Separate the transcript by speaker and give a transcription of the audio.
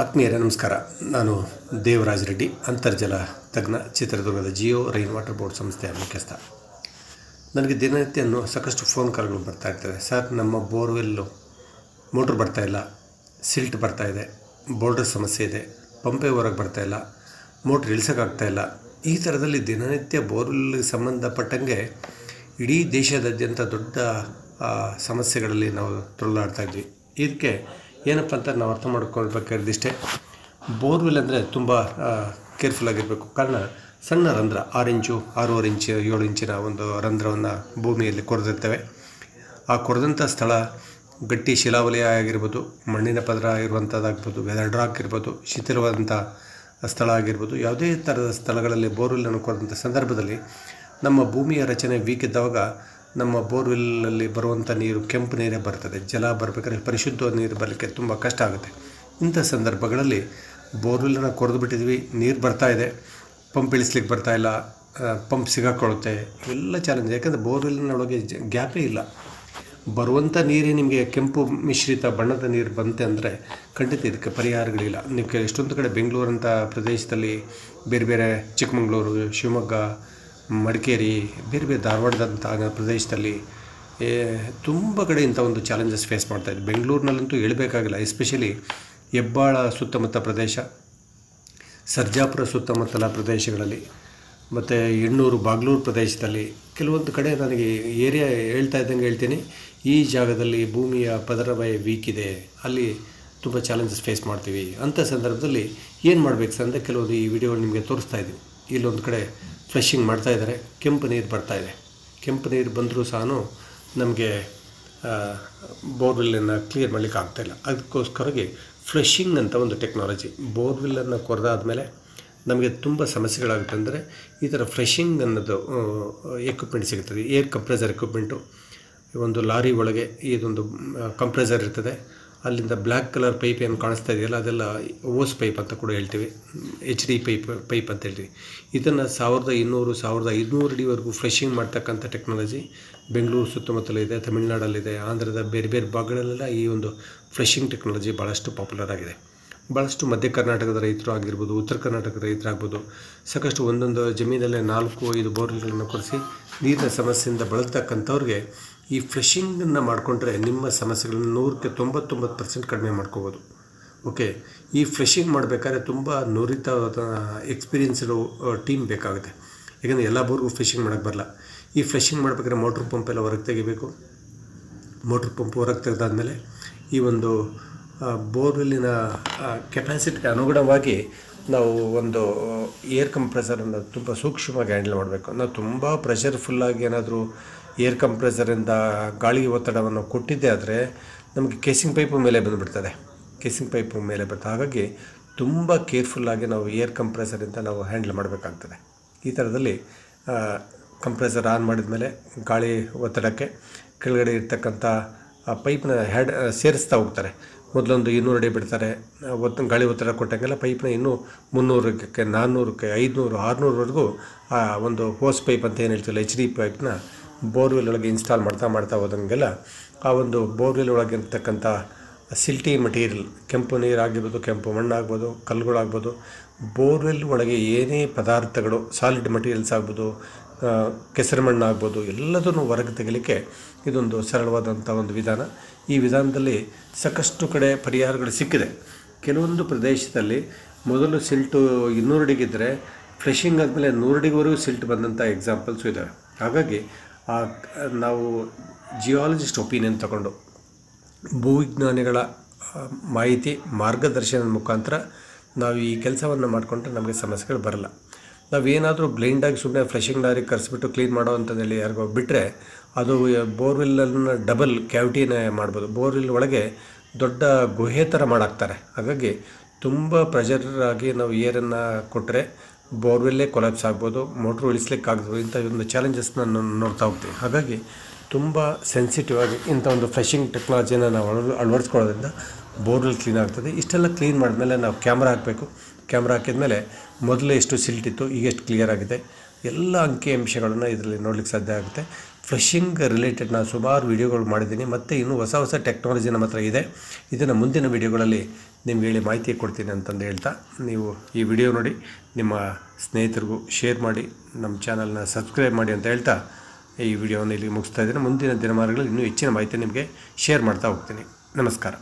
Speaker 1: ಆತ್ಮೀಯರೇ ನಮಸ್ಕಾರ. ನಾನು ದೇವರಾಜ್ ರೆಡ್ಡಿ, ಅಂತರ್ಜಲ ತಜ್ಞ, ಚಿತ್ರದುರ್ಗದ ಜಿಯೋ ರೈನ್ ವಾಟರ್ ಬೋರ್ಡ್ ಸಂಸ್ಥೆಯ ಮುಖ್ಯಸ್ಥ. ನನಗೆ ದಿನನಿತ್ಯ ಸಾಕಷ್ಟು ಫೋನ್ ಕಾಲ್ಗಳು ಬರ್ತಾ ಇರ್ತವೆ. ಸರ್, ನಮ್ಮ ಬೋರ್ವೆಲ್ಲು ಮೋಟ್ರ್ ಬರ್ತಾಯಿಲ್ಲ, ಸಿಲ್ಟ್ ಬರ್ತಾಯಿದೆ, ಬೋರ್ಡರ್ ಸಮಸ್ಯೆ ಇದೆ, ಪಂಪೇ ಹೊರಗೆ ಬರ್ತಾಯಿಲ್ಲ, ಮೋಟ್ರ್ ಇಳಿಸೋಕ್ಕಾಗ್ತಾಯಿಲ್ಲ. ಈ ಥರದಲ್ಲಿ ದಿನನಿತ್ಯ ಬೋರ್ವೆಲ್ಗೆ ಸಂಬಂಧಪಟ್ಟಂಗೆ ಇಡೀ ದೇಶದಾದ್ಯಂತ ದೊಡ್ಡ ಸಮಸ್ಯೆಗಳಲ್ಲಿ ನಾವು ತೊಳಲಾಡ್ತಾಯಿದ್ವಿ. ಇದಕ್ಕೆ ಏನಪ್ಪ ಅಂತ ನಾವು ಅರ್ಥ ಮಾಡ್ಕೊಳ್ಬೇಕಾಗಿದ್ದಿಷ್ಟೇ, ಬೋರ್ವೆಲ್ ಅಂದರೆ ತುಂಬ ಕೇರ್ಫುಲ್ಲಾಗಿರಬೇಕು. ಕಾರಣ ಸಣ್ಣ ರಂಧ್ರ 6 ಇಂಚು 6.5 ಇಂಚು 7 ಇಂಚಿನ ಒಂದು ರಂಧ್ರವನ್ನು ಭೂಮಿಯಲ್ಲಿ ಕೊರೆದಿರ್ತೇವೆ. ಆ ಕೊರೆದಂಥ ಸ್ಥಳ ಗಟ್ಟಿ ಶಿಲಾವಲಯ ಆಗಿರ್ಬೋದು, ಮಣ್ಣಿನ ಪದರ ಇರುವಂಥದ್ದಾಗ್ಬೋದು, ವೆದರ್ ರಾಕ್ ಇರ್ಬೋದು, ಶಿಥಿಲವಾದಂಥ ಸ್ಥಳ ಆಗಿರ್ಬೋದು. ಯಾವುದೇ ಥರದ ಸ್ಥಳಗಳಲ್ಲಿ ಬೋರ್ವೆಲ್ಲನ್ನು ಕೊರೆದಂಥ ಸಂದರ್ಭದಲ್ಲಿ ನಮ್ಮ ಭೂಮಿಯ ರಚನೆ ವೀಕ್ ಇದ್ದಾಗ ನಮ್ಮ ಬೋರ್ವೆಲ್ಲಲ್ಲಿ ಬರುವಂಥ ನೀರು ಕೆಂಪು ನೀರೇ ಬರ್ತದೆ. ಜಲ ಬರಬೇಕಾದ್ರೆ ಪರಿಶುದ್ಧ ನೀರು ಬರಲಿಕ್ಕೆ ತುಂಬ ಕಷ್ಟ ಆಗುತ್ತೆ. ಇಂಥ ಸಂದರ್ಭಗಳಲ್ಲಿ ಬೋರ್ವೆಲ್ಲನ್ನು ಕೊರೆದು ಬಿಟ್ಟಿದ್ವಿ, ನೀರು ಬರ್ತಾಯಿದೆ, ಪಂಪ್ ಇಳಿಸ್ಲಿಕ್ಕೆ ಬರ್ತಾಯಿಲ್ಲ, ಪಂಪ್ ಸಿಗಾಕೊಳ್ಳುತ್ತೆ, ಇವೆಲ್ಲ ಚಾಲೆಂಜ್. ಯಾಕಂದರೆ ಬೋರ್ವೆಲ್ಲಿನೊಳಗೆ ಗ್ಯಾಪೇ ಇಲ್ಲ. ಬರುವಂಥ ನೀರೇ ನಿಮಗೆ ಕೆಂಪು ಮಿಶ್ರಿತ ಬಣ್ಣದ ನೀರು ಬಂತೆ ಅಂದರೆ ಖಂಡಿತ ಇದಕ್ಕೆ ಪರಿಹಾರಗಳಿಲ್ಲ. ನೀವು ಎಷ್ಟೊಂದು ಕಡೆ ಬೆಂಗಳೂರಂಥ ಪ್ರದೇಶದಲ್ಲಿ, ಬೇರೆ ಬೇರೆ ಚಿಕ್ಕಮಗಳೂರು, ಶಿವಮೊಗ್ಗ, ಮಡಿಕೇರಿ, ಬೇರೆ ಬೇರೆ ಧಾರವಾಡದಂಥ ಪ್ರದೇಶದಲ್ಲಿ ತುಂಬ ಕಡೆ ಇಂಥ ಒಂದು ಚಾಲೆಂಜಸ್ ಫೇಸ್ ಮಾಡ್ತಾಯಿದ್ದೆ. ಬೆಂಗಳೂರಿನಲ್ಲಂತೂ ಹೇಳಬೇಕಾಗಿಲ್ಲ. ಎಸ್ಪೆಷಲಿ ಹೆಬ್ಬಾಳ ಸುತ್ತಮುತ್ತ ಪ್ರದೇಶ, ಸರ್ಜಾಪುರ ಸುತ್ತಮುತ್ತಲ ಪ್ರದೇಶಗಳಲ್ಲಿ, ಮತ್ತು ಹೆಣ್ಣೂರು ಬಾಗ್ಲೂರು ಪ್ರದೇಶದಲ್ಲಿ ಕೆಲವೊಂದು ಕಡೆ ನನಗೆ ಏರಿಯಾ ಹೇಳ್ತಾ ಇದ್ದಂಗೆ ಹೇಳ್ತೀನಿ, ಈ ಜಾಗದಲ್ಲಿ ಭೂಮಿಯ ಪದರವೇ ವೀಕ್ ಇದೆ, ಅಲ್ಲಿ ತುಂಬ ಚಾಲೆಂಜಸ್ ಫೇಸ್ ಮಾಡ್ತೀವಿ. ಅಂಥ ಸಂದರ್ಭದಲ್ಲಿ ಏನು ಮಾಡಬೇಕು ಸರ್ ಅಂದರೆ ಕೆಲವೊಂದು ಈ ವಿಡಿಯೋ ನಿಮಗೆ ತೋರಿಸ್ತಾ ಇದ್ದೀವಿ. ಇಲ್ಲೊಂದು ಕಡೆ ಫ್ಲಶಿಂಗ್ ಮಾಡ್ತಾಯಿದ್ದಾರೆ, ಕೆಂಪು ನೀರು ಬರ್ತಾಯಿದೆ. ಕೆಂಪು ನೀರು ಬಂದರೂ ಸಹ ನಮಗೆ ಬೋರ್ವೆಲ್ಲನ್ನು ಕ್ಲಿಯರ್ ಮಾಡಲಿಕ್ಕೆ ಆಗ್ತಾಯಿಲ್ಲ. ಅದಕ್ಕೋಸ್ಕರವಾಗಿ ಫ್ಲಶಿಂಗ್ ಅಂತ ಒಂದು ಟೆಕ್ನಾಲಜಿ, ಬೋರ್ವೆಲ್ಲನ್ನು ಕೊರೆದಾದ್ಮೇಲೆ ನಮಗೆ ತುಂಬ ಸಮಸ್ಯೆಗಳಾಗುತ್ತೆ. ಅಂದರೆ ಈ ಥರ ಫ್ಲಶಿಂಗ್ ಅನ್ನೋದು ಎಕ್ವಿಪ್ಮೆಂಟ್ ಸಿಗುತ್ತದೆ. Air compressor equipment. ಒಂದು ಲಾರಿ ಒಳಗೆ ಇದೊಂದು ಕಂಪ್ರೆಸರ್ ಇರ್ತದೆ. ಅಲ್ಲಿಂದ ಬ್ಲ್ಯಾಕ್ ಕಲರ್ ಪೈಪ್ ಏನು ಕಾಣಿಸ್ತಾ ಇದೆಯಲ್ಲ, ಅದೆಲ್ಲ ಓಸ್ ಪೈಪ್ ಅಂತ ಕೂಡ ಹೇಳ್ತೀವಿ, HD ಪೈಪ್ ಅಂತ ಹೇಳ್ತೀವಿ. ಇದನ್ನು 1200-1500 ಅಡಿವರೆಗೂ ಫ್ಲಶಿಂಗ್ ಮಾಡ್ತಕ್ಕಂಥ ಟೆಕ್ನಾಲಜಿ ಬೆಂಗಳೂರು ಸುತ್ತಮುತ್ತಲೂ ಇದೆ, ತಮಿಳುನಾಡಲ್ಲಿದೆ, ಆಂಧ್ರದ ಬೇರೆ ಬೇರೆ ಭಾಗಗಳಲ್ಲೆಲ್ಲ ಈ ಒಂದು ಫ್ಲಶಿಂಗ್ ಟೆಕ್ನಾಲಜಿ ಭಾಳಷ್ಟು ಪಾಪ್ಯುಲರ್ ಆಗಿದೆ. ಭಾಳಷ್ಟು ಮಧ್ಯ ಕರ್ನಾಟಕದ ರೈತರು ಆಗಿರ್ಬೋದು, ಉತ್ತರ ಕರ್ನಾಟಕದ ರೈತರಾಗ್ಬೋದು, ಸಾಕಷ್ಟು ಒಂದೊಂದು ಜಮೀನಲ್ಲೇ 4-5 ಬೋರ್ವೆಲ್ಗಳನ್ನು ಕೊರೆಸಿ ನೀರಿನ ಸಮಸ್ಯೆಯಿಂದ ಬಳಲ್ತಕ್ಕಂಥವ್ರಿಗೆ ಈ ಫ್ಲಶಿಂಗನ್ನು ಮಾಡಿಕೊಂಡ್ರೆ ನಿಮ್ಮ ಸಮಸ್ಯೆಗಳನ್ನು 100% ಕಡಿಮೆ ಮಾಡ್ಕೋಬೋದು. ಓಕೆ, ಈ ಫ್ಲಶಿಂಗ್ ಮಾಡಬೇಕಾದ್ರೆ ತುಂಬ ನುರಿತ ಎಕ್ಸ್ಪೀರಿಯನ್ಸ್ಡ್ ಟೀಮ್ ಬೇಕಾಗುತ್ತೆ. ಯಾಕಂದರೆ ಎಲ್ಲ ಬೋರ್ಗೂ ಫ್ಲಶಿಂಗ್ ಮಾಡೋಕ್ಕೆ ಬರಲ್ಲ. ಈ ಫ್ಲಶಿಂಗ್ ಮಾಡಬೇಕಾದ್ರೆ ಮೋಟ್ರ್ ಪಂಪೆಲ್ಲ ಹೊರಗೆ ತೆಗಿಬೇಕು. ಮೋಟ್ರ್ ಪಂಪ್ ಹೊರಗೆ ತೆಗೆದಾದ್ಮೇಲೆ ಈ ಒಂದು ಬೋರ್ವೆಲ್ಲಿನ ಕೆಪಾಸಿಟಿಗೆ ಅನುಗುಣವಾಗಿ ನಾವು ಒಂದು ಏರ್ ಕಂಪ್ರೆಸರನ್ನು ತುಂಬ ಸೂಕ್ಷ್ಮವಾಗಿ ಹ್ಯಾಂಡಲ್ ಮಾಡಬೇಕು. ನಾವು ತುಂಬ ಪ್ರೆಷರ್ಫುಲ್ಲಾಗಿ ಏನಾದರೂ ಏರ್ ಕಂಪ್ರೆಸರಿಂದ ಗಾಳಿ ಒತ್ತಡವನ್ನು ಕೊಟ್ಟಿದ್ದೆ ಆದರೆ ನಮಗೆ ಕೇಸಿಂಗ್ ಪೈಪು ಮೇಲೆ ಬಂದುಬಿಡ್ತದೆ. ಕೇಸಿಂಗ್ ಪೈಪು ಮೇಲೆ ಬರ್ತದೆ. ಹಾಗಾಗಿ ತುಂಬ ಕೇರ್ಫುಲ್ಲಾಗಿ ನಾವು ಏರ್ ಕಂಪ್ರೆಸರಿಂದ ನಾವು ಹ್ಯಾಂಡಲ್ ಮಾಡಬೇಕಾಗ್ತದೆ. ಈ ಥರದಲ್ಲಿ ಕಂಪ್ರೆಸರ್ ಆನ್ ಮಾಡಿದ ಮೇಲೆ ಗಾಳಿ ಒತ್ತಡಕ್ಕೆ ಕೆಳಗಡೆ ಇರ್ತಕ್ಕಂಥ ಪೈಪ್ನ ಸೇರಿಸ್ತಾ ಹೋಗ್ತಾರೆ. ಮೊದಲೊಂದು 200 ಅಡಿ ಬಿಡ್ತಾರೆ. ಗಾಳಿ ಒತ್ತಡ ಕೊಟ್ಟಂಗೆಲ್ಲ ಪೈಪ್ನ ಇನ್ನೂ 300ಕ್ಕೆ 400ಕ್ಕೆ 500 600ವರೆಗೂ ಆ ಒಂದು ಹೋಸ್ ಪೈಪ್ ಅಂತ ಏನು ಹೇಳ್ತೀವಲ್ಲ, HD ಪೈಪ್ನ ಬೋರ್ವೆಲ್ ಒಳಗೆ ಇನ್ಸ್ಟಾಲ್ ಮಾಡ್ತಾ ಹೋದಂಗೆಲ್ಲ ಆ ಒಂದು ಬೋರ್ವೆಲ್ ಒಳಗೆ ಇರ್ತಕ್ಕಂಥ ಸಿಲ್ಟಿ ಮಟೀರಿಯಲ್, ಕೆಂಪು ನೀರು ಆಗಿರ್ಬೋದು, ಕೆಂಪು ಮಣ್ಣಾಗ್ಬೋದು, ಕಲ್ಲುಗಳಾಗ್ಬೋದು, ಬೋರ್ವೆಲ್ ಒಳಗೆ ಏನೇ ಪದಾರ್ಥಗಳು, ಸಾಲಿಡ್ ಮಟೀರಿಯಲ್ಸ್ ಆಗ್ಬೋದು, ಕೆಸರು ಮಣ್ಣು ಆಗ್ಬೋದು, ಎಲ್ಲದನ್ನು ಹೊರಗೆ ತೆಗಿಲಿಕ್ಕೆ ಇದೊಂದು ಸರಳವಾದಂಥ ಒಂದು ವಿಧಾನ. ಈ ವಿಧಾನದಲ್ಲಿ ಸಾಕಷ್ಟು ಕಡೆ ಪರಿಹಾರಗಳು ಸಿಕ್ಕಿದೆ. ಕೆಲವೊಂದು ಪ್ರದೇಶದಲ್ಲಿ ಮೊದಲು ಸಿಲ್ಟು 200 ಅಡಿಗಿದ್ದರೆ ಫ್ಲಶಿಂಗ್ ಆದಮೇಲೆ 100 ಅಡಿವರೆಗೂ ಸಿಲ್ಟ್ ಬಂದಂಥ ಎಕ್ಸಾಂಪಲ್ಸು ಇದ್ದಾವೆ. ಹಾಗಾಗಿ ನಾವು ಜಿಯಾಲಜಿಸ್ಟ್ ಒಪಿನಿಯನ್ ತಗೊಂಡು ಭೂವಿಜ್ಞಾನಿಗಳ ಮಾಹಿತಿ ಮಾರ್ಗದರ್ಶನದ ಮುಖಾಂತರ ನಾವು ಈ ಕೆಲಸವನ್ನು ಮಾಡಿಕೊಂಡ್ರೆ ನಮಗೆ ಸಮಸ್ಯೆಗಳು ಬರಲ್ಲ. ನಾವೇನಾದರೂ ಬ್ಲೈಂಡಾಗಿ ಸುಮ್ಮನೆ ಫ್ಲಶಿಂಗ್ ಲಾರಿ ಕರೆಸ್ಬಿಟ್ಟು ಕ್ಲೀನ್ ಮಾಡೋ ಅಂತಂದೇಳಿ ಯಾರಿಗೋ ಬಿಟ್ಟರೆ ಅದು ಬೋರ್ವೆಲ್ಲನ್ನು ಡಬಲ್ ಕ್ಯಾವಿಟಿನೇ ಮಾಡ್ಬೋದು. ಬೋರ್ವೆಲ್ ಒಳಗೆ ದೊಡ್ಡ ಗುಹೆ ಥರ ಮಾಡಾಕ್ತಾರೆ. ಹಾಗಾಗಿ ತುಂಬ ಪ್ರೆಷರ್ ಆಗಿ ನಾವು ಏರನ್ನು ಕೊಟ್ಟರೆ ಬೋರ್ವೆಲ್ಲೇ ಕೊಲಾಪ್ಸ್ ಆಗ್ಬೋದು, ಮೋಟ್ರು ಇಳಿಸ್ಲಿಕ್ಕೆ ಆಗ್ಬೋದು. ಇಂಥ ಒಂದು ಚಾಲೆಂಜಸ್ನ ನೋಡ್ತಾ ಹೋಗ್ತೀವಿ. ಹಾಗಾಗಿ ತುಂಬ ಸೆನ್ಸಿಟಿವ್ ಆಗಿ ಇಂಥ ಒಂದು ಫ್ಲಶಿಂಗ್ ಟೆಕ್ನಾಲಜಿನ ನಾವು ಅಳವಡಿಸ್ಕೊಳ್ಳೋದ್ರಿಂದ ಬೋರ್ವೆಲ್ ಕ್ಲೀನ್ ಆಗ್ತದೆ. ಇಷ್ಟೆಲ್ಲ ಕ್ಲೀನ್ ಮಾಡಿದ್ಮೇಲೆ ನಾವು ಕ್ಯಾಮ್ರಾ ಹಾಕಬೇಕು. ಕ್ಯಾಮ್ರಾ ಹಾಕಿದ್ಮೇಲೆ ಮೊದಲೇ ಎಷ್ಟು ಸಿಲ್ಟ್ ಇತ್ತು, ಈಗ ಎಷ್ಟು ಕ್ಲಿಯರ್ ಆಗಿದೆ, ಎಲ್ಲ ಅಂಕಿಅಂಶಗಳನ್ನು ಇದರಲ್ಲಿ ನೋಡಲಿಕ್ಕೆ ಸಾಧ್ಯ ಆಗುತ್ತೆ. ಫ್ಲಶಿಂಗ್ ರಿಲೇಟೆಡ್ ನಾನು ಸುಮಾರು ವೀಡಿಯೋಗಳು ಮಾಡಿದ್ದೀನಿ. ಮತ್ತು ಇನ್ನೂ ಹೊಸ ಟೆಕ್ನಾಲಜಿ ನಮ್ಮ ಹತ್ರ ಇದೆ. ಇದನ್ನು ಮುಂದಿನ ವೀಡಿಯೋಗಳಲ್ಲಿ ನಿಮ್ಗೆ ಹೇಳಿ ಮಾಹಿತಿ ಕೊಡ್ತೀನಿ ಅಂತಂದು ಹೇಳ್ತಾ, ನೀವು ಈ ವಿಡಿಯೋ ನೋಡಿ ನಿಮ್ಮ ಸ್ನೇಹಿತರಿಗೂ ಶೇರ್ ಮಾಡಿ, ನಮ್ಮ ಚಾನಲ್ನ ಸಬ್ಸ್ಕ್ರೈಬ್ ಮಾಡಿ ಅಂತ ಹೇಳ್ತಾ ಈ ವಿಡಿಯೋವನ್ನು ಇಲ್ಲಿ ಮುಗಿಸ್ತಾ ಇದ್ದೀನಿ. ಮುಂದಿನ ದಿನಮಾನಗಳಲ್ಲಿ ಇನ್ನೂ ಹೆಚ್ಚಿನ ಮಾಹಿತಿ ನಿಮಗೆ ಶೇರ್ ಮಾಡ್ತಾ ಹೋಗ್ತೀನಿ. ನಮಸ್ಕಾರ.